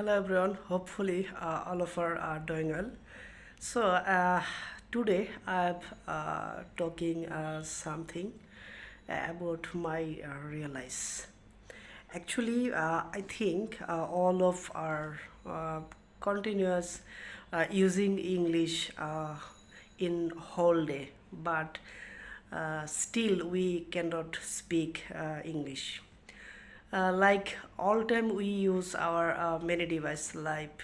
Hello everyone. Hopefully all of us are doing well. Today I'm talking something about my realize. Actually, I think all of our continuous using English in whole day, but still we cannot speak English. Like all time we use our many device like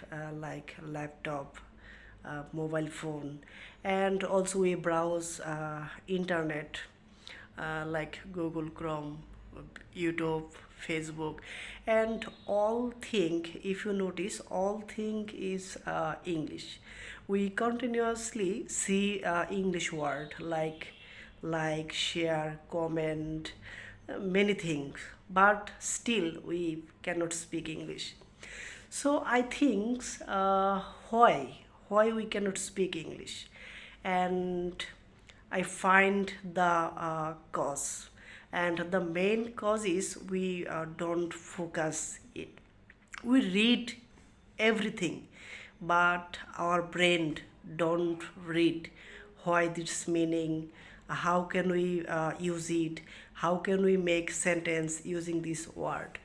laptop, mobile phone, and also we browse internet like Google Chrome, YouTube, Facebook, and all thing, if you notice, all thing is English. We continuously see English word like, share, comment, many things, but still we cannot speak English. So I think why we cannot speak English, and I find the cause, and the main cause is we don't focus it. We read everything, but our brain don't read why this meaning, how can we use it, how can we make sentence using this word,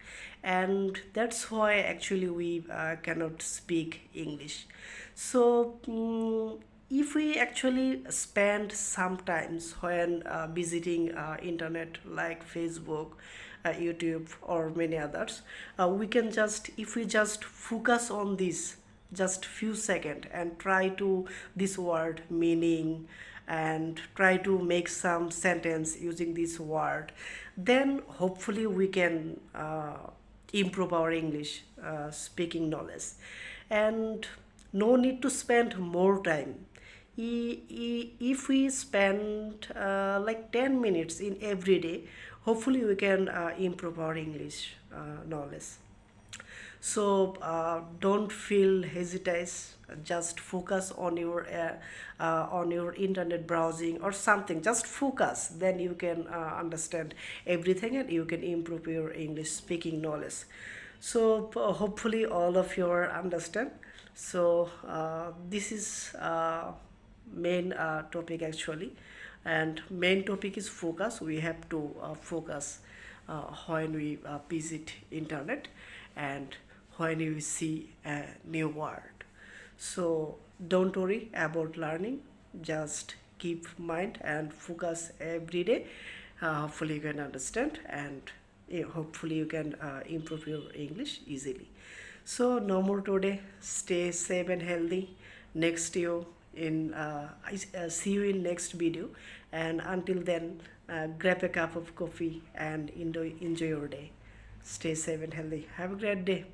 and that's why actually we cannot speak English. So if we actually spend sometimes when visiting internet like Facebook, YouTube, or many others, we can just, if we just focus on this just few seconds and try to this word meaning and try to make some sentence using this word, then hopefully we can improve our English speaking knowledge, and no need to spend more time. If we spend like 10 minutes in every day, hopefully we can improve our English knowledge. So don't feel hesitate, just focus on your internet browsing or something, just focus, then you can understand everything and you can improve your English speaking knowledge. So hopefully all of you understand. So this is main topic actually, and main topic is focus. We have to focus when we visit internet and when you see a new word. So don't worry about learning, just keep mind and focus every day. Hopefully you can understand, and hopefully you can improve your English easily. So no more today, stay safe and healthy. Next you in see you in next video, and until then grab a cup of coffee and enjoy your day. Stay safe and healthy. Have a great day.